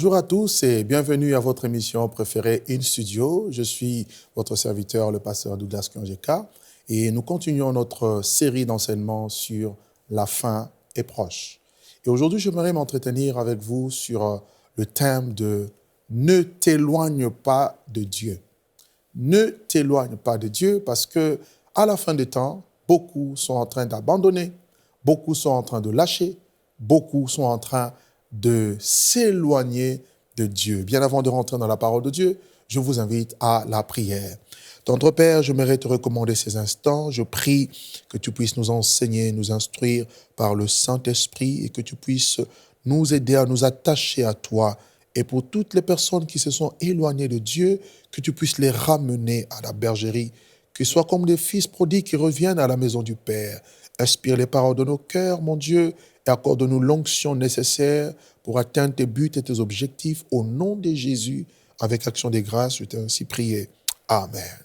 Bonjour à tous et bienvenue à votre émission préférée In Studio. Je suis votre serviteur, le pasteur Douglas Kionjeka, et nous continuons notre série d'enseignements sur la fin est proche. Et aujourd'hui, j'aimerais m'entretenir avec vous sur le thème de « Ne t'éloigne pas de Dieu ». Ne t'éloigne pas de Dieu parce que à la fin des temps, beaucoup sont en train d'abandonner, beaucoup sont en train de lâcher, beaucoup sont en train de s'éloigner de Dieu. Bien avant de rentrer dans la parole de Dieu, je vous invite à la prière. Notre Père, j'aimerais te recommander ces instants. Je prie que tu puisses nous enseigner, nous instruire par le Saint-Esprit et que tu puisses nous aider à nous attacher à toi. Et pour toutes les personnes qui se sont éloignées de Dieu, que tu puisses les ramener à la bergerie, qu'ils soient comme des fils prodigues qui reviennent à la maison du Père. Inspire les paroles de nos cœurs, mon Dieu, et accorde-nous l'onction nécessaire pour atteindre tes buts et tes objectifs. Au nom de Jésus, avec action des grâces, je t'ai ainsi prié. Amen.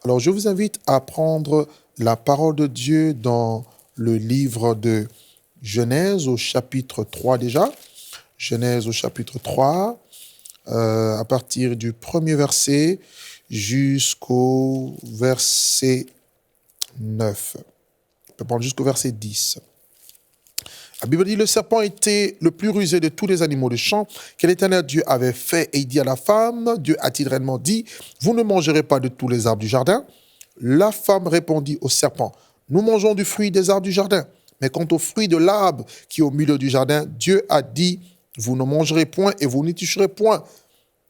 Alors, je vous invite à prendre la parole de Dieu dans le livre de Genèse, au chapitre 3 déjà. Genèse au chapitre 3, à partir du premier verset jusqu'au verset 9. On peut prendre jusqu'au verset 10. La Bible dit, le serpent était le plus rusé de tous les animaux de champ que l'Éternel Dieu avait fait. Et il dit à la femme, Dieu a-t-il réellement dit, vous ne mangerez pas de tous les arbres du jardin? La femme répondit au serpent, nous mangeons du fruit des arbres du jardin. Mais quant au fruit de l'arbre qui est au milieu du jardin, Dieu a dit, vous ne mangerez point et vous n'y toucherez point,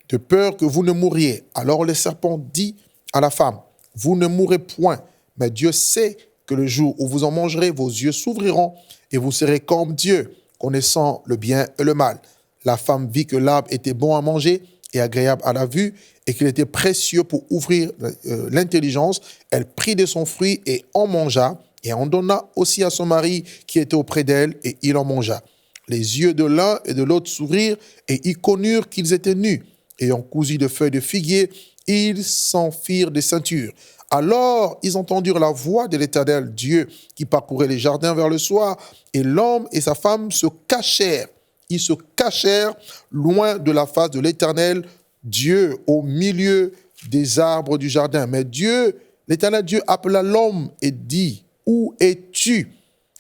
de peur que vous ne mouriez. Alors le serpent dit à la femme, vous ne mourrez point, mais Dieu sait que le jour où vous en mangerez, vos yeux s'ouvriront et vous serez comme Dieu, connaissant le bien et le mal. La femme vit que l'arbre était bon à manger et agréable à la vue et qu'il était précieux pour ouvrir l'intelligence. Elle prit de son fruit et en mangea et en donna aussi à son mari qui était auprès d'elle et il en mangea. Les yeux de l'un et de l'autre s'ouvrirent et ils connurent qu'ils étaient nus. Ayant cousu de feuilles de figuier, ils s'en firent des ceintures. Alors ils entendirent la voix de l'Éternel Dieu qui parcourait les jardins vers le soir, et l'homme et sa femme se cachèrent. Ils se cachèrent loin de la face de l'Éternel Dieu, au milieu des arbres du jardin. Mais Dieu, l'Éternel Dieu, appela l'homme et dit, où es-tu?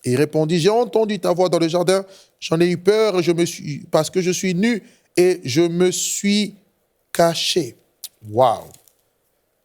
Et il répondit, j'ai entendu ta voix dans le jardin, j'en ai eu peur parce que je suis nu et je me suis caché. Waouh!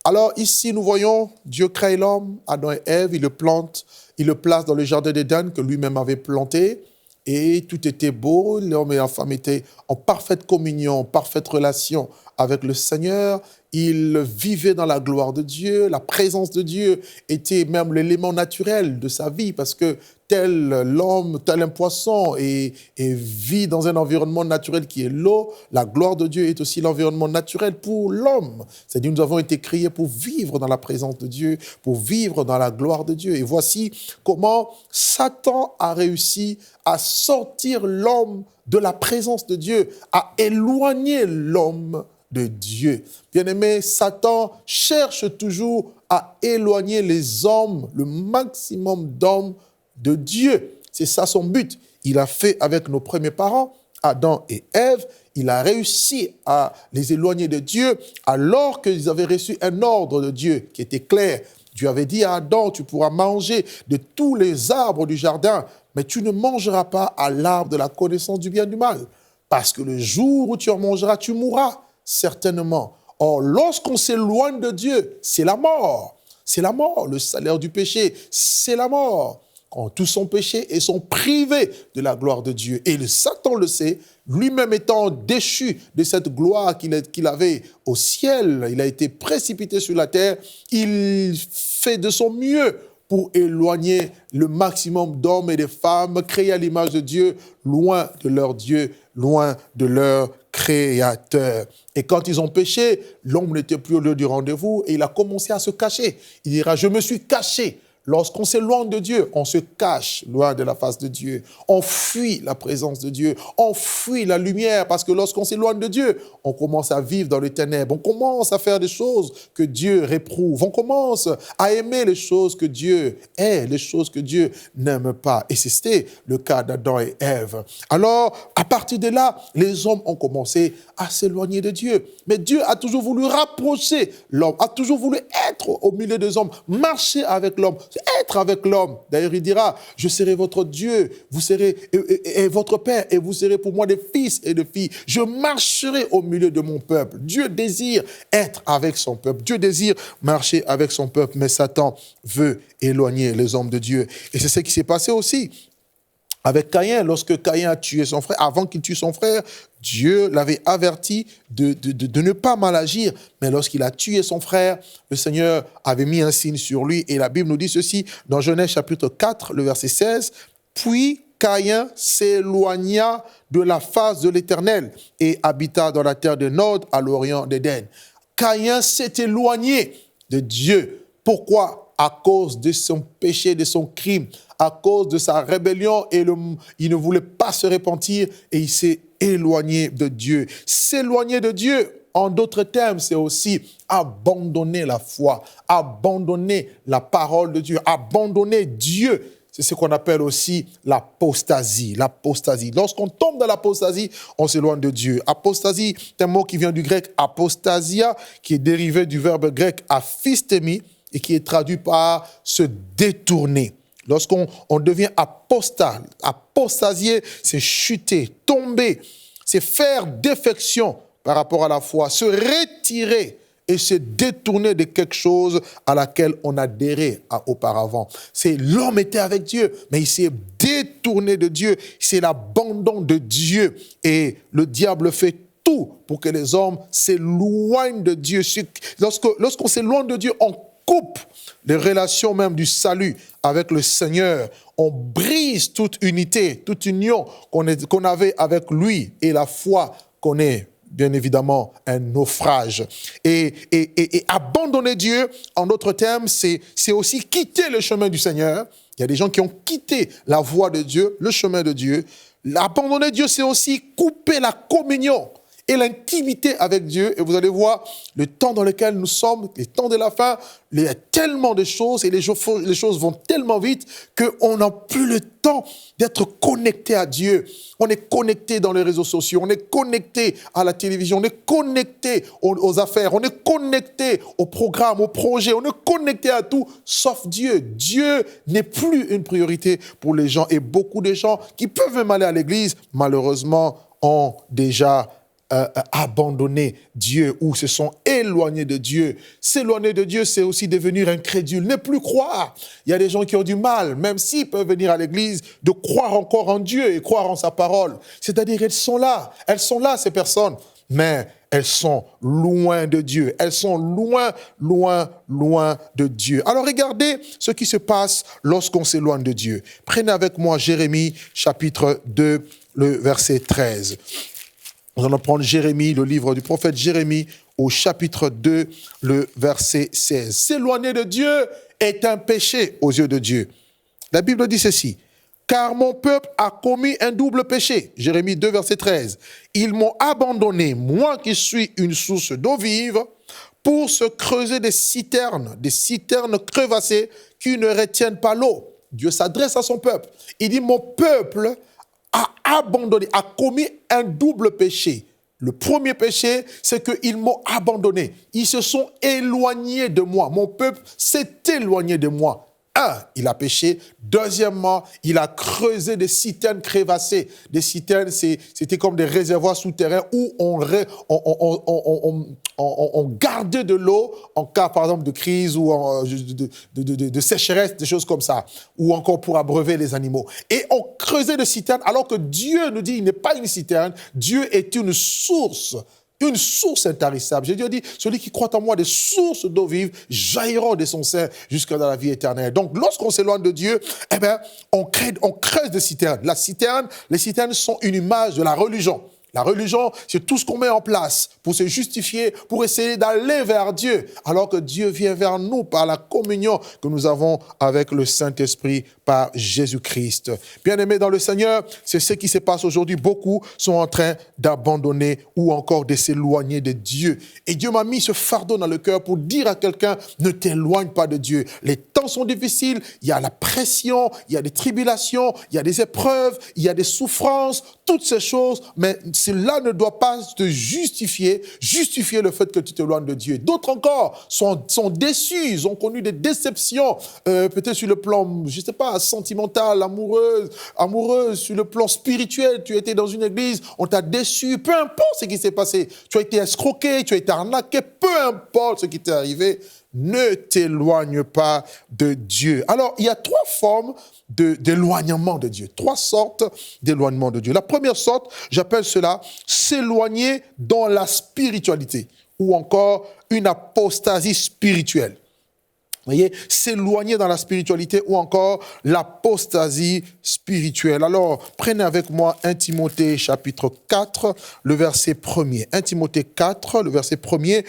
Alors ici, nous voyons Dieu crée l'homme, Adam et Ève, il le place dans le jardin d'Éden que lui-même avait planté. Et tout était beau, l'homme et la femme étaient en parfaite communion, en parfaite relation avec le Seigneur. Ils vivaient dans la gloire de Dieu, la présence de Dieu était même l'élément naturel de sa vie parce que tel l'homme, tel un poisson et vit dans un environnement naturel qui est l'eau, la gloire de Dieu est aussi l'environnement naturel pour l'homme. C'est-à-dire nous avons été créés pour vivre dans la présence de Dieu, pour vivre dans la gloire de Dieu. Et voici comment Satan a réussi à sortir l'homme de la présence de Dieu, à éloigner l'homme de Dieu. Bien-aimé, Satan cherche toujours à éloigner les hommes, le maximum d'hommes de Dieu. C'est ça son but. Il a fait avec nos premiers parents, Adam et Ève, il a réussi à les éloigner de Dieu alors qu'ils avaient reçu un ordre de Dieu qui était clair. Dieu avait dit à Adam, tu pourras manger de tous les arbres du jardin, mais tu ne mangeras pas à l'arbre de la connaissance du bien et du mal. Parce que le jour où tu en mangeras, tu mourras, certainement. Or, lorsqu'on s'éloigne de Dieu, c'est la mort. C'est la mort. Le salaire du péché, c'est la mort. Quand tous sont péchés et sont privés de la gloire de Dieu. Et le Satan le sait, lui-même étant déchu de cette gloire qu'il avait au ciel, il a été précipité sur la terre, il fait de son mieux pour éloigner le maximum d'hommes et de femmes créés à l'image de Dieu, loin de leur Dieu, loin de leur Créateur. Et quand ils ont péché, l'homme n'était plus au lieu du rendez-vous et il a commencé à se cacher. Il dira, je me suis caché lorsqu'on s'éloigne de Dieu, on se cache loin de la face de Dieu. On fuit la présence de Dieu. On fuit la lumière parce que lorsqu'on s'éloigne de Dieu, on commence à vivre dans les ténèbres. On commence à faire des choses que Dieu réprouve. On commence à aimer les choses que Dieu hait, les choses que Dieu n'aime pas. Et c'était le cas d'Adam et Ève. Alors, à partir de là, les hommes ont commencé à s'éloigner de Dieu. Mais Dieu a toujours voulu rapprocher l'homme, a toujours voulu être au milieu des hommes, marcher avec l'homme, être avec l'homme. D'ailleurs, il dira, je serai votre Dieu, vous serez et votre Père, et vous serez pour moi des fils et des filles. Je marcherai au milieu de mon peuple. Dieu désire être avec son peuple. Dieu désire marcher avec son peuple, mais Satan veut éloigner les hommes de Dieu. Et c'est ce qui s'est passé aussi avec Caïn. Lorsque Caïn a tué son frère, avant qu'il tue son frère, Dieu l'avait averti de ne pas mal agir. Mais lorsqu'il a tué son frère, le Seigneur avait mis un signe sur lui. Et la Bible nous dit ceci dans Genèse chapitre 4, le verset 16. « Puis Caïn s'éloigna de la face de l'Éternel et habita dans la terre de Nod à l'orient d'Éden. » Caïn s'est éloigné de Dieu. Pourquoi? À cause de son péché, de son crime, à cause de sa rébellion, et il ne voulait pas se repentir et il s'est éloigné de Dieu. S'éloigner de Dieu, en d'autres termes, c'est aussi abandonner la foi, abandonner la parole de Dieu, abandonner Dieu. C'est ce qu'on appelle aussi l'apostasie. L'apostasie. Lorsqu'on tombe dans l'apostasie, on s'éloigne de Dieu. Apostasie, c'est un mot qui vient du grec apostasia, qui est dérivé du verbe grec aphistémie, et qui est traduit par se détourner. Lorsqu'on devient apostat, apostasier, c'est chuter, tomber, c'est faire défection par rapport à la foi, se retirer et se détourner de quelque chose à laquelle on adhérait auparavant. C'est l'homme était avec Dieu, mais il s'est détourné de Dieu. C'est l'abandon de Dieu. Et le diable fait tout pour que les hommes s'éloignent de Dieu. Lorsqu'on s'éloigne de Dieu, on coupe les relations même du salut avec le Seigneur. On brise toute unité, toute union qu'on avait avec lui, et la foi qu'on est bien évidemment un naufrage. Et abandonner Dieu, en d'autres termes, c'est aussi quitter le chemin du Seigneur. Il y a des gens qui ont quitté la voie de Dieu, le chemin de Dieu. Abandonner Dieu, c'est aussi couper la communion et l'intimité avec Dieu. Et vous allez voir, le temps dans lequel nous sommes, les temps de la fin, il y a tellement de choses et les choses vont tellement vite qu'on n'a plus le temps d'être connecté à Dieu. On est connecté dans les réseaux sociaux, on est connecté à la télévision, on est connecté aux affaires, on est connecté aux programmes, aux projets, on est connecté à tout, sauf Dieu. Dieu n'est plus une priorité pour les gens. Et beaucoup de gens qui peuvent même aller à l'église, malheureusement, ont déjà abandonné Dieu ou se sont éloignés de Dieu. S'éloigner de Dieu, c'est aussi devenir incrédule, ne plus croire. Il y a des gens qui ont du mal, même s'ils peuvent venir à l'église, de croire encore en Dieu et croire en sa parole. C'est-à-dire elles sont là, ces personnes, mais elles sont loin de Dieu. Elles sont loin, loin, loin de Dieu. Alors regardez ce qui se passe lorsqu'on s'éloigne de Dieu. Prenez avec moi Jérémie, chapitre 2, le verset 13. Nous allons prendre Jérémie, le livre du prophète Jérémie, au chapitre 2, le verset 16. S'éloigner de Dieu est un péché aux yeux de Dieu. La Bible dit ceci. Car mon peuple a commis un double péché. Jérémie 2, verset 13. Ils m'ont abandonné, moi qui suis une source d'eau vive, pour se creuser des citernes crevassées qui ne retiennent pas l'eau. Dieu s'adresse à son peuple. Il dit, mon peuple a abandonné, a commis un double péché. Le premier péché, c'est qu'ils m'ont abandonné. Ils se sont éloignés de moi. Mon peuple s'est éloigné de moi. Un, il a péché. Deuxièmement, il a creusé des citernes crevassées. Des citernes, c'était comme des réservoirs souterrains où on gardait de l'eau en cas, par exemple, de crise ou de sécheresse, des choses comme ça. Ou encore pour abreuver les animaux. Et on creusait des citernes alors que Dieu nous dit, il n'est pas une citerne. Dieu est une source intarissable. Jésus dit, celui qui croit en moi, des sources d'eau vive jailliront de son sein jusqu'à dans la vie éternelle. Donc, lorsqu'on s'éloigne de Dieu, on creuse des citernes. Les citernes sont une image de la religion. La religion, c'est tout ce qu'on met en place pour se justifier, pour essayer d'aller vers Dieu, alors que Dieu vient vers nous par la communion que nous avons avec le Saint-Esprit par Jésus-Christ. Bien-aimés dans le Seigneur, c'est ce qui se passe aujourd'hui. Beaucoup sont en train d'abandonner ou encore de s'éloigner de Dieu. Et Dieu m'a mis ce fardeau dans le cœur pour dire à quelqu'un, ne t'éloigne pas de Dieu. Les temps sont difficiles, il y a la pression, il y a des tribulations, il y a des épreuves, il y a des souffrances, toutes ces choses, mais cela ne doit pas te justifier le fait que tu t'éloignes de Dieu. D'autres encore sont déçus, ils ont connu des déceptions, peut-être sur le plan, je ne sais pas, sentimental, amoureuse, sur le plan spirituel. Tu étais dans une église, on t'a déçu, peu importe ce qui s'est passé. Tu as été escroqué, tu as été arnaqué, peu importe ce qui t'est arrivé. Ne t'éloigne pas de Dieu. Alors, il y a trois formes d'éloignement de Dieu, trois sortes d'éloignement de Dieu. La première sorte, j'appelle cela s'éloigner dans la spiritualité ou encore une apostasie spirituelle. Vous voyez, s'éloigner dans la spiritualité ou encore l'apostasie spirituelle. Alors, prenez avec moi 1 Timothée chapitre 4, le verset 1er. 1 Timothée 4, le verset 1er.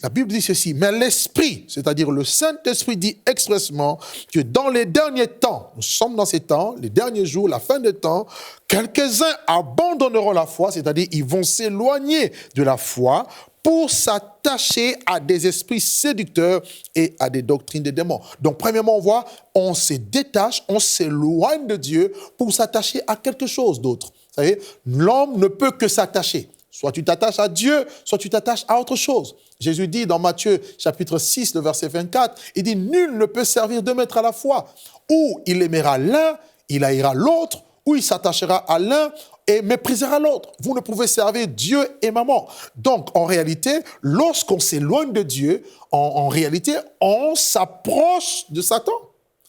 La Bible dit ceci, mais l'Esprit, c'est-à-dire le Saint-Esprit dit expressement que dans les derniers temps, nous sommes dans ces temps, les derniers jours, la fin des temps, quelques-uns abandonneront la foi, c'est-à-dire ils vont s'éloigner de la foi pour s'attacher à des esprits séducteurs et à des doctrines des démons. Donc, premièrement, on voit, on se détache, on s'éloigne de Dieu pour s'attacher à quelque chose d'autre. Vous savez, l'homme ne peut que s'attacher. Soit tu t'attaches à Dieu, soit tu t'attaches à autre chose. Jésus dit dans Matthieu chapitre 6, le verset 24, il dit « Nul ne peut servir deux maîtres à la fois. Ou il aimera l'un, il haïra l'autre, ou il s'attachera à l'un et méprisera l'autre. Vous ne pouvez servir Dieu et maman. » Donc, en réalité, lorsqu'on s'éloigne de Dieu, en réalité, on s'approche de Satan.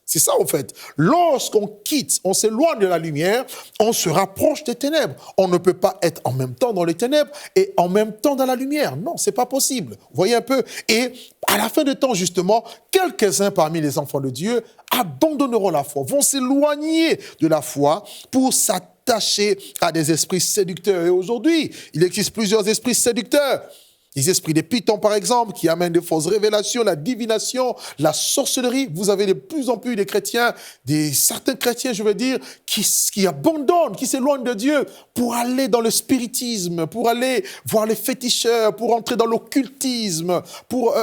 C'est ça, en fait. Lorsqu'on quitte, on s'éloigne de la lumière, on se rapproche des ténèbres. On ne peut pas être en même temps dans les ténèbres et en même temps dans la lumière. Non, c'est pas possible. Vous voyez un peu. Et à la fin du temps, justement, quelques-uns parmi les enfants de Dieu abandonneront la foi, vont s'éloigner de la foi pour s'attacher à des esprits séducteurs. Et aujourd'hui, il existe plusieurs esprits séducteurs. Les esprits des pythons, par exemple, qui amènent des fausses révélations, la divination, la sorcellerie. Vous avez de plus en plus de chrétiens, certains chrétiens, je veux dire, qui abandonnent, qui s'éloignent de Dieu pour aller dans le spiritisme, pour aller voir les féticheurs, pour entrer dans l'occultisme, pour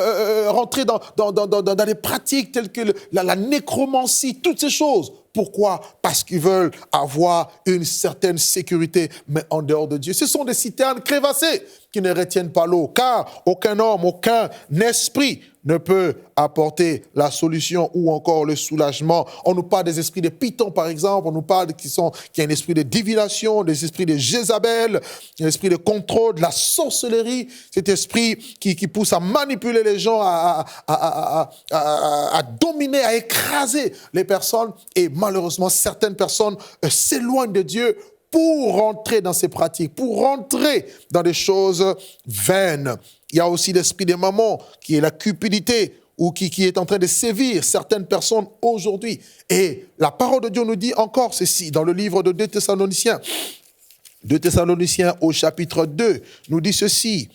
rentrer dans des pratiques telles que la nécromancie, toutes ces choses. Pourquoi? Parce qu'ils veulent avoir une certaine sécurité, mais en dehors de Dieu. Ce sont des citernes crévassées qui ne retiennent pas l'eau, car aucun homme, aucun esprit ne peut apporter la solution ou encore le soulagement. On nous parle des esprits de Python, par exemple. On nous parle qu'il y a un esprit de divination, des esprits de Jézabel, un esprit de contrôle, de la sorcellerie, cet esprit qui pousse à manipuler les gens, à dominer, à écraser les personnes. Et malheureusement, certaines personnes s'éloignent de Dieu pour rentrer dans ces pratiques, pour rentrer dans des choses vaines. Il y a aussi l'esprit des mamans, qui est la cupidité, ou qui est en train de sévir certaines personnes aujourd'hui. Et la parole de Dieu nous dit encore ceci, dans le livre de 2 Thessaloniciens. 2 Thessaloniciens au chapitre 2, nous dit ceci,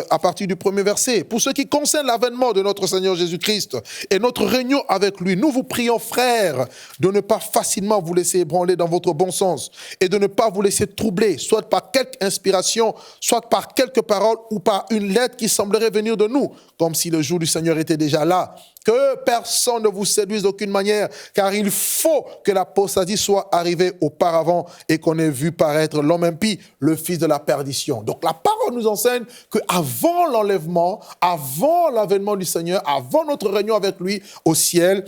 à partir du premier verset. Pour ce qui concerne l'avènement de notre Seigneur Jésus-Christ et notre réunion avec lui, nous vous prions, frères, de ne pas facilement vous laisser ébranler dans votre bon sens et de ne pas vous laisser troubler, soit par quelque inspiration, soit par quelques paroles ou par une lettre qui semblerait venir de nous, comme si le jour du Seigneur était déjà là. Que personne ne vous séduise d'aucune manière, car il faut que l'apostasie soit arrivée auparavant et qu'on ait vu paraître l'homme impie, le fils de la perdition. Donc la parole nous enseigne qu'avant l'enlèvement, avant l'avènement du Seigneur, avant notre réunion avec lui au ciel,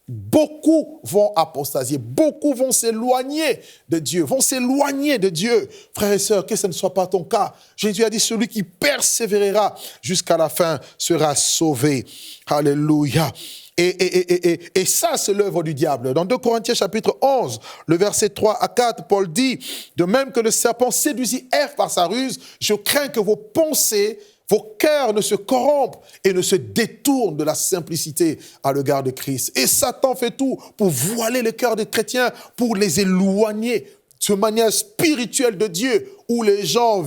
beaucoup vont apostasier, beaucoup vont s'éloigner de Dieu, Frères et sœurs, que ce ne soit pas ton cas. Jésus a dit, celui qui persévérera jusqu'à la fin sera sauvé. Alléluia. Et ça, c'est l'œuvre du diable. Dans 2 Corinthiens chapitre 11, le verset 3 à 4, Paul dit, de même que le serpent séduisit Ève par sa ruse, je crains que vos pensées, vos cœurs ne se corrompent et ne se détournent de la simplicité à l'égard de Christ. Et Satan fait tout pour voiler le cœur des chrétiens, pour les éloigner cette manière spirituelle de Dieu, où les gens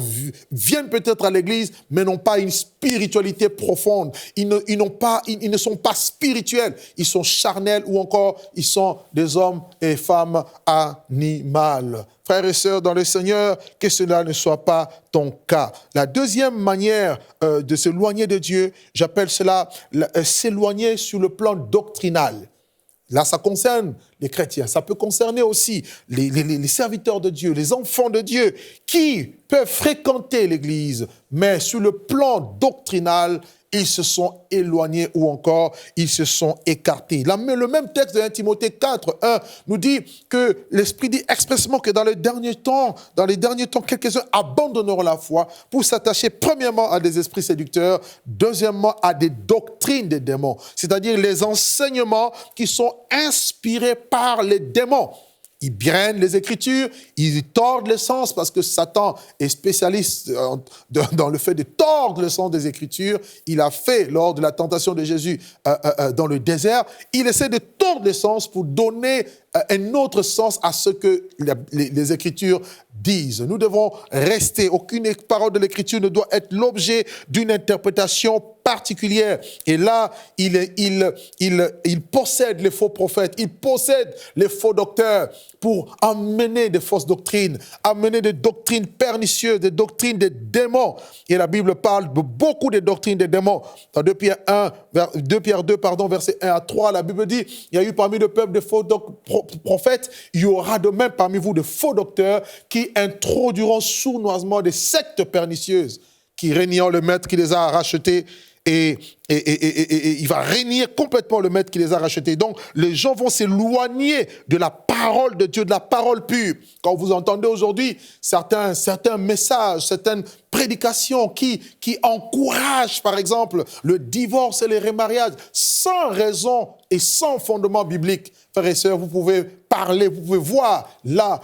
viennent peut-être à l'église, mais n'ont pas une spiritualité profonde. Ils ne sont pas spirituels. Ils sont charnels ou encore ils sont des hommes et femmes animales. Frères et sœurs dans le Seigneur, que cela ne soit pas ton cas. La deuxième manière de s'éloigner de Dieu, j'appelle cela s'éloigner sur le plan doctrinal. Là, ça concerne les chrétiens. Ça peut concerner aussi les serviteurs de Dieu, les enfants de Dieu qui peuvent fréquenter l'Église, mais sur le plan doctrinal, ils se sont éloignés ou encore ils se sont écartés. Le même texte de 1 Timothée 4, 1 nous dit que l'Esprit dit expressément que dans les derniers temps, quelques-uns abandonneront la foi pour s'attacher premièrement à des esprits séducteurs, deuxièmement à des doctrines des démons, c'est-à-dire les enseignements qui sont inspirés par les démons. Ils brennent les Écritures, ils tordent le sens parce que Satan est spécialiste dans le fait de tordre le sens des Écritures. Il a fait lors de la tentation de Jésus dans le désert. Il essaie de tordre le sens pour donner un autre sens à ce que les Écritures disent. Nous devons rester. Aucune parole de l'Écriture ne doit être l'objet d'une interprétation particulière. Et là, il possède les faux prophètes, il possède les faux docteurs pour amener des fausses doctrines, amener des doctrines pernicieuses, des doctrines des démons. Et la Bible parle de beaucoup de doctrines des démons. Dans 2 Pierre 2, versets 1 à 3, la Bible dit, il y a eu parmi le peuple de faux prophètes, il y aura de même parmi vous de faux docteurs qui introduiront sournoisement des sectes pernicieuses, qui régnant le maître qui les a rachetés, et il va réunir complètement le maître qui les a rachetés. Donc, les gens vont s'éloigner de la parole de Dieu, de la parole pure. Quand vous entendez aujourd'hui certains messages, certaines prédications qui encouragent, par exemple, le divorce et les remariages, sans raison et sans fondement biblique. Frères et sœurs, vous pouvez parler, vous pouvez voir là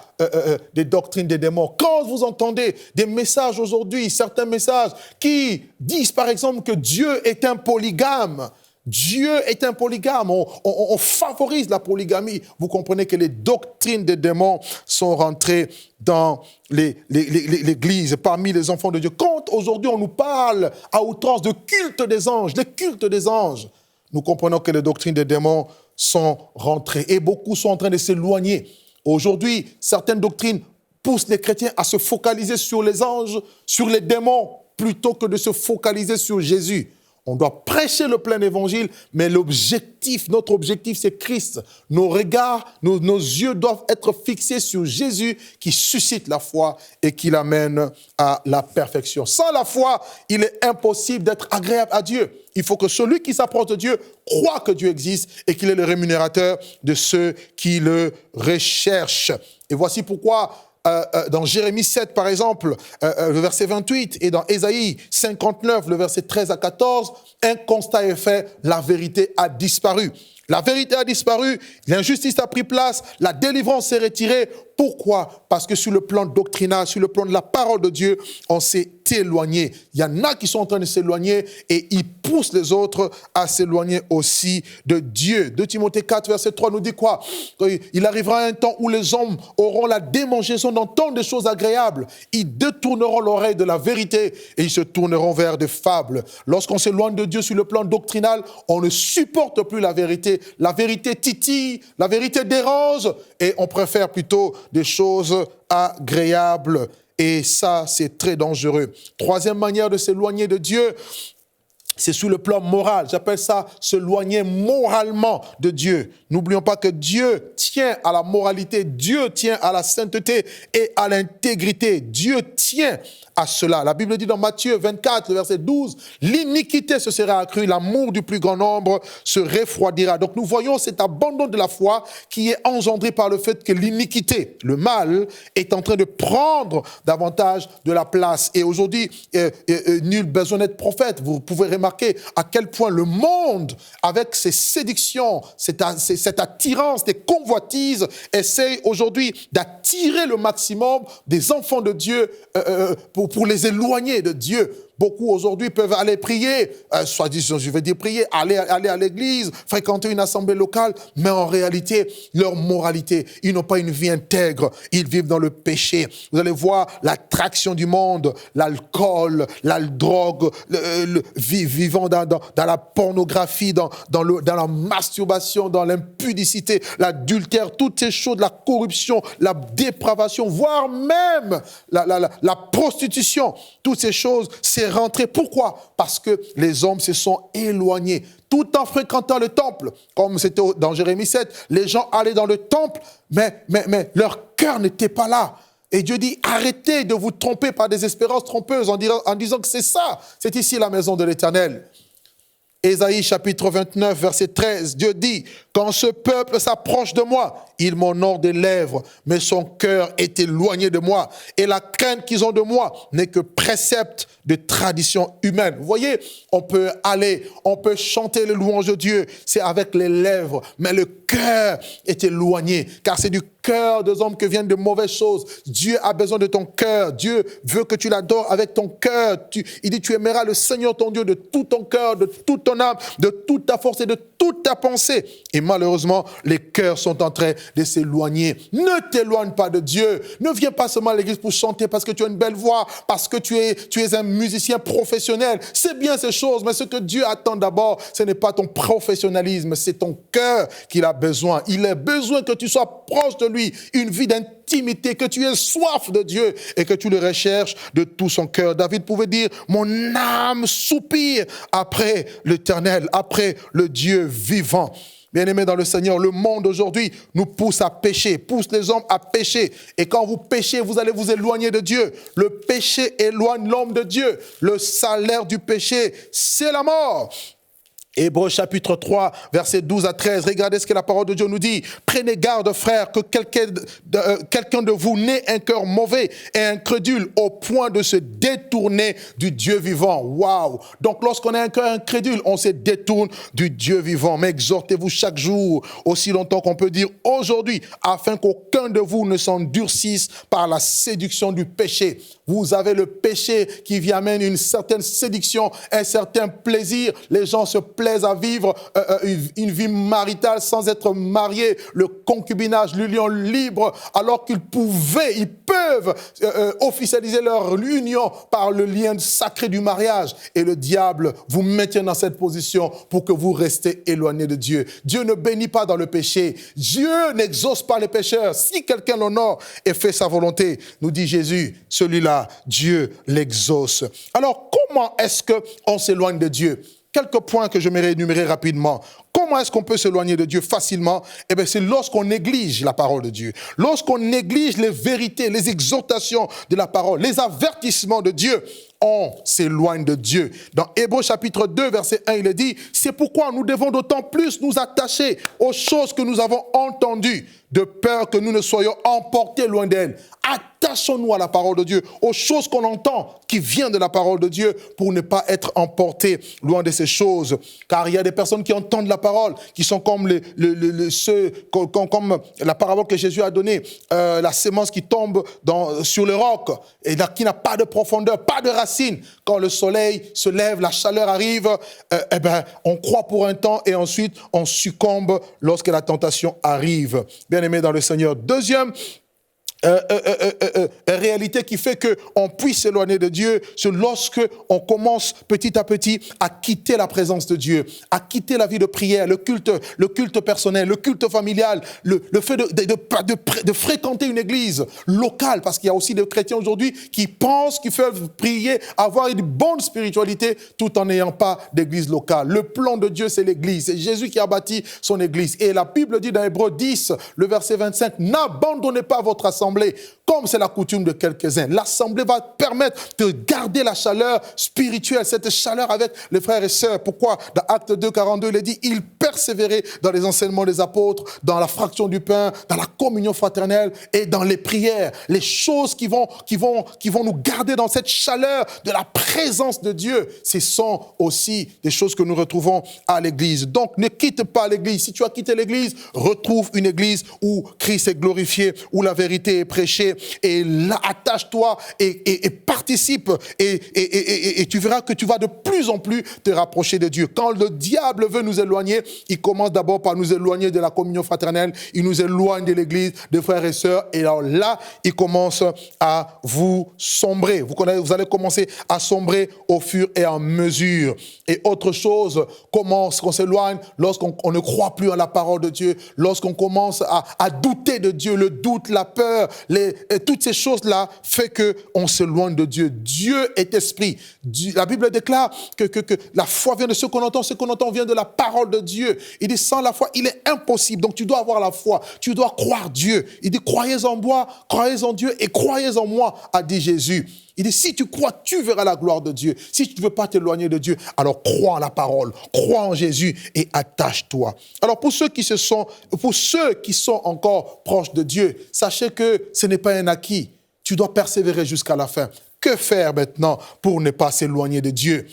des doctrines des démons. Quand vous entendez des messages aujourd'hui, certains messages qui disent, par exemple, que Dieu est un polygame. Dieu est un polygame. On favorise la polygamie. Vous comprenez que les doctrines des démons sont rentrées dans l'Église, parmi les enfants de Dieu. Quand aujourd'hui on nous parle à outrance de culte des anges, les cultes des anges, nous comprenons que les doctrines des démons sont rentrées et beaucoup sont en train de s'éloigner. Aujourd'hui, certaines doctrines poussent les chrétiens à se focaliser sur les anges, sur les démons, plutôt que de se focaliser sur Jésus. On doit prêcher le plein évangile, mais notre objectif, c'est Christ. Nos regards, nos yeux doivent être fixés sur Jésus qui suscite la foi et qui l'amène à la perfection. Sans la foi, il est impossible d'être agréable à Dieu. Il faut que celui qui s'approche de Dieu croit que Dieu existe et qu'il est le rémunérateur de ceux qui le recherchent. Et voici pourquoi dans Jérémie 7, par exemple, le verset 28, et dans Ésaïe 59, le verset 13 à 14, un constat est fait, la vérité a disparu. La vérité a disparu, l'injustice a pris place, la délivrance s'est retirée. Pourquoi? Parce que sur le plan doctrinal, sur le plan de la parole de Dieu, on s'est éloigné. Il y en a qui sont en train de s'éloigner et ils poussent les autres à s'éloigner aussi de Dieu. 2 Timothée 4, verset 3 nous dit quoi? Il arrivera un temps où les hommes auront la démangeaison d'entendre des choses agréables. Ils détourneront l'oreille de la vérité et ils se tourneront vers des fables. Lorsqu'on s'éloigne de Dieu sur le plan doctrinal, on ne supporte plus la vérité. La vérité titille, la vérité dérange et on préfère plutôt des choses agréables. Et ça, c'est très dangereux. Troisième manière de s'éloigner de Dieu, c'est sur le plan moral. J'appelle ça s'éloigner moralement de Dieu. N'oublions pas que Dieu tient à la moralité, Dieu tient à la sainteté et à l'intégrité. Dieu tient à cela. La Bible dit dans Matthieu 24, le verset 12, l'iniquité se sera accrue, l'amour du plus grand nombre se refroidira. Donc nous voyons cet abandon de la foi qui est engendré par le fait que l'iniquité, le mal, est en train de prendre davantage de la place. Et aujourd'hui, nul besoin d'être prophète. Vous pouvez remarquer à quel point le monde, avec ses séductions, cette attirance, des convoitises, essaye aujourd'hui d'attirer le maximum des enfants de Dieu pour les éloigner de Dieu. Beaucoup aujourd'hui peuvent aller prier, soi-disant, je vais dire prier, aller à l'église, fréquenter une assemblée locale, mais en réalité, leur moralité, ils n'ont pas une vie intègre, ils vivent dans le péché. Vous allez voir l'attraction du monde, l'alcool, la drogue, vivant dans la pornographie, dans la masturbation, dans l'impudicité, l'adultère, toutes ces choses, la corruption, la dépravation, voire même la prostitution. Toutes ces choses, c'est rentré. Pourquoi? Parce que les hommes se sont éloignés. Tout en fréquentant le temple, comme c'était dans Jérémie 7, les gens allaient dans le temple, mais leur cœur n'était pas là. Et Dieu dit, arrêtez de vous tromper par des espérances trompeuses en disant que c'est ça, c'est ici la maison de l'Éternel. Ésaïe chapitre 29, verset 13, Dieu dit, « Quand ce peuple s'approche de moi, il m'honore des lèvres, mais son cœur est éloigné de moi. Et la crainte qu'ils ont de moi n'est que précepte de tradition humaine. » Vous voyez, on peut chanter le louange de Dieu, c'est avec les lèvres, mais le cœur est éloigné, car c'est du cœur des hommes que viennent de mauvaises choses. Dieu a besoin de ton cœur. Dieu veut que tu l'adores avec ton cœur. Il dit, tu aimeras le Seigneur ton Dieu de tout ton cœur, de toute ton âme, de toute ta force et de toute ta pensée. Et malheureusement, les cœurs sont en train de s'éloigner. Ne t'éloigne pas de Dieu. Ne viens pas seulement à l'église pour chanter parce que tu as une belle voix, parce que tu es un musicien professionnel. C'est bien ces choses, mais ce que Dieu attend d'abord, ce n'est pas ton professionnalisme, c'est ton cœur qu'il a besoin. Il a besoin que tu sois proche de lui, une vie d'intimité, que tu aies soif de Dieu et que tu le recherches de tout son cœur. David pouvait dire, mon âme soupire après l'Éternel, après le Dieu vivant. Bien-aimés dans le Seigneur, le monde aujourd'hui nous pousse à pécher, pousse les hommes à pécher. Et quand vous péchez, vous allez vous éloigner de Dieu. Le péché éloigne l'homme de Dieu. Le salaire du péché, c'est la mort. Hébreux chapitre 3, versets 12 à 13. Regardez ce que la parole de Dieu nous dit. Prenez garde, frères, que quelqu'un de vous n'ait un cœur mauvais et incrédule au point de se détourner du Dieu vivant. Waouh! Donc, lorsqu'on a un cœur incrédule, on se détourne du Dieu vivant. Mais exhortez-vous chaque jour, aussi longtemps qu'on peut dire aujourd'hui, afin qu'aucun de vous ne s'endurcisse par la séduction du péché. Vous avez le péché qui vient amener une certaine séduction, un certain plaisir. Les gens se plaisent à vivre une vie maritale sans être mariés, le concubinage, l'union libre, alors ils peuvent officialiser leur union par le lien sacré du mariage. Et le diable vous maintient dans cette position pour que vous restez éloignés de Dieu. Dieu ne bénit pas dans le péché. Dieu n'exauce pas les pécheurs. Si quelqu'un l'honore et fait sa volonté, nous dit Jésus, celui-là, Dieu l'exauce. Alors, comment est-ce qu'on s'éloigne de Dieu? Quelques points que je vais énumérer rapidement. Comment est-ce qu'on peut s'éloigner de Dieu facilement? Eh bien, c'est lorsqu'on néglige la parole de Dieu. Lorsqu'on néglige les vérités, les exhortations de la parole, les avertissements de Dieu, on s'éloigne de Dieu. Dans Hébreux chapitre 2, verset 1, il est dit, c'est pourquoi nous devons d'autant plus nous attacher aux choses que nous avons entendues, de peur que nous ne soyons emportés loin d'elles. Attachons-nous à la parole de Dieu, aux choses qu'on entend, qui viennent de la parole de Dieu, pour ne pas être emportés loin de ces choses. Car il y a des personnes qui entendent la parole, qui sont comme comme la parabole que Jésus a donnée, la sémence qui tombe sur le roc, et qui n'a pas de profondeur, pas de racine. Quand le soleil se lève, la chaleur arrive, on croit pour un temps, et ensuite on succombe lorsque la tentation arrive. Bien-aimés dans le Seigneur. Deuxième réalité qui fait qu'on puisse s'éloigner de Dieu, c'est lorsque on commence petit à petit à quitter la présence de Dieu, à quitter la vie de prière, le culte personnel, le culte familial, le fait de fréquenter une église locale, parce qu'il y a aussi des chrétiens aujourd'hui qui pensent qu'ils peuvent prier, avoir une bonne spiritualité tout en n'ayant pas d'église locale. Le plan de Dieu, c'est l'église. C'est Jésus qui a bâti son église. Et la Bible dit dans Hébreux 10, le verset 25, n'abandonnez pas votre assemblée comme c'est la coutume de quelques-uns. L'assemblée va permettre de garder la chaleur spirituelle, cette chaleur avec les frères et sœurs. Pourquoi? Dans Actes 2, 42, il est dit, ils persévérer dans les enseignements des apôtres, dans la fraction du pain, dans la communion fraternelle et dans les prières. Les choses qui vont nous garder dans cette chaleur de la présence de Dieu. Ce sont aussi des choses que nous retrouvons à l'église. Donc, ne quitte pas l'église. Si tu as quitté l'église, retrouve une église où Christ est glorifié, où la vérité est prêchée. Et là, attache-toi et participe. Et tu verras que tu vas de plus en plus te rapprocher de Dieu. Quand le diable veut nous éloigner, il commence d'abord par nous éloigner de la communion fraternelle. Il nous éloigne de l'église, des frères et sœurs. Et alors là, il commence à vous sombrer. Vous allez commencer à sombrer au fur et à mesure. Et autre chose, comment on s'éloigne lorsqu'on ne croit plus en la parole de Dieu, lorsqu'on commence à douter de Dieu, le doute, la peur, toutes ces choses-là fait qu'on s'éloigne de Dieu. Dieu est esprit. La Bible déclare que la foi vient de ce qu'on entend vient de la parole de Dieu. Il dit sans la foi, il est impossible. Donc tu dois avoir la foi, tu dois croire Dieu. Il dit croyez en moi, croyez en Dieu et croyez en moi, a dit Jésus. Il dit, si tu crois, tu verras la gloire de Dieu. Si tu ne veux pas t'éloigner de Dieu, alors crois en la parole, crois en Jésus et attache-toi. Alors pour ceux qui sont encore proches de Dieu, sachez que ce n'est pas un acquis. Tu dois persévérer jusqu'à la fin. Que faire maintenant pour ne pas s'éloigner de Dieu ?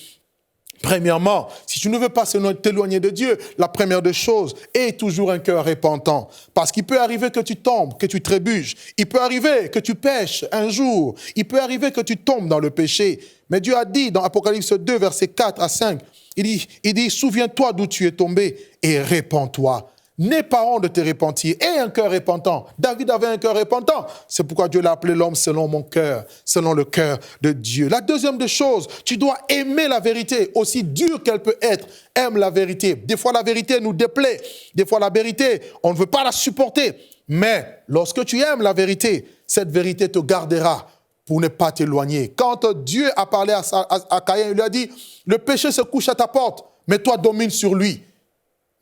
Premièrement, si tu ne veux pas t'éloigner de Dieu, la première des choses est toujours un cœur repentant. Parce qu'il peut arriver que tu tombes, que tu trébuches. Il peut arriver que tu pêches un jour. Il peut arriver que tu tombes dans le péché. Mais Dieu a dit dans Apocalypse 2, versets 4 à 5, il dit, souviens-toi d'où tu es tombé et répands-toi. N'aie pas honte de te repentir. Aie un cœur repentant. David avait un cœur repentant. C'est pourquoi Dieu l'a appelé l'homme selon mon cœur, selon le cœur de Dieu. La deuxième des choses, tu dois aimer la vérité, aussi dure qu'elle peut être. Aime la vérité. Des fois, la vérité nous déplaît. Des fois, la vérité, on ne veut pas la supporter. Mais lorsque tu aimes la vérité, cette vérité te gardera pour ne pas t'éloigner. Quand Dieu a parlé à Caïn, il lui a dit, le péché se couche à ta porte, mais toi domine sur lui.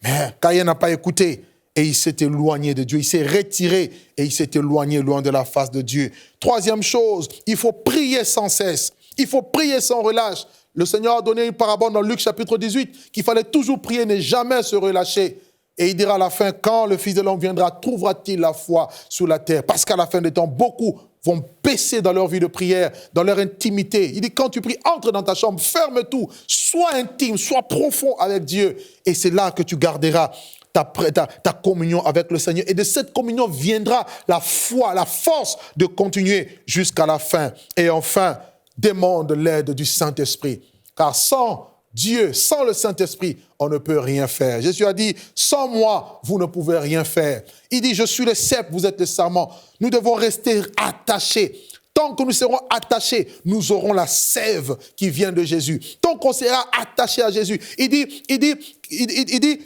Mais Caïn n'a pas écouté et il s'est éloigné de Dieu. Il s'est retiré et il s'est éloigné loin de la face de Dieu. Troisième chose, il faut prier sans cesse. Il faut prier sans relâche. Le Seigneur a donné une parabole dans Luc chapitre 18 qu'il fallait toujours prier, ne jamais se relâcher. Et il dira à la fin, quand le Fils de l'homme viendra, trouvera-t-il la foi sur la terre? Parce qu'à la fin des temps, beaucoup vont baisser dans leur vie de prière, dans leur intimité. Il dit, quand tu pries, entre dans ta chambre, ferme tout, sois intime, sois profond avec Dieu. Et c'est là que tu garderas ta communion avec le Seigneur. Et de cette communion viendra la foi, la force de continuer jusqu'à la fin. Et enfin, demande l'aide du Saint-Esprit. Car sans Dieu, sans le Saint-Esprit, on ne peut rien faire. Jésus a dit, sans moi, vous ne pouvez rien faire. Il dit, je suis le cep, vous êtes le sarment. Nous devons rester attachés. Tant que nous serons attachés, nous aurons la sève qui vient de Jésus. Tant qu'on sera attaché à Jésus, il dit,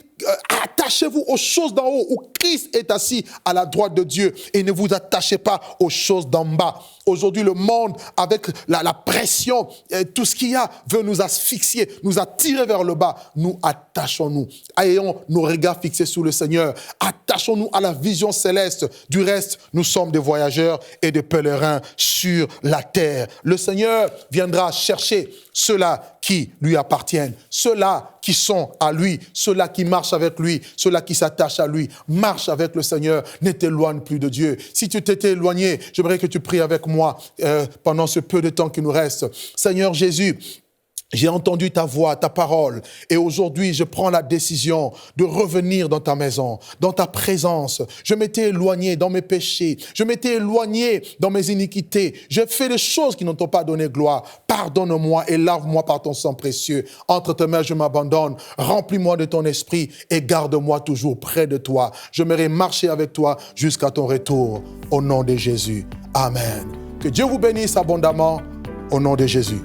attachez-vous aux choses d'en haut où Christ est assis à la droite de Dieu et ne vous attachez pas aux choses d'en bas. Aujourd'hui, le monde, avec la pression, tout ce qu'il y a, veut nous asphyxier, nous attirer vers le bas. Nous attachons-nous. Ayons nos regards fixés sur le Seigneur. Attachons-nous à la vision céleste. Du reste, nous sommes des voyageurs et des pèlerins sur la terre. Le Seigneur viendra chercher ceux-là qui lui appartiennent, ceux-là qui sont à lui, ceux-là qui marchent avec lui, ceux-là qui s'attachent à lui. Marche avec le Seigneur, ne t'éloigne plus de Dieu. Si tu t'étais éloigné, j'aimerais que tu pries avec moi pendant ce peu de temps qui nous reste. Seigneur Jésus, j'ai entendu ta voix, ta parole, et aujourd'hui, je prends la décision de revenir dans ta maison, dans ta présence. Je m'étais éloigné dans mes péchés, je m'étais éloigné dans mes iniquités. J'ai fait des choses qui ne t'ont pas donné gloire. Pardonne-moi et lave-moi par ton sang précieux. Entre tes mains, je m'abandonne. Remplis-moi de ton esprit et garde-moi toujours près de toi. J'aimerais marcher avec toi jusqu'à ton retour. Au nom de Jésus. Amen. Que Dieu vous bénisse abondamment. Au nom de Jésus.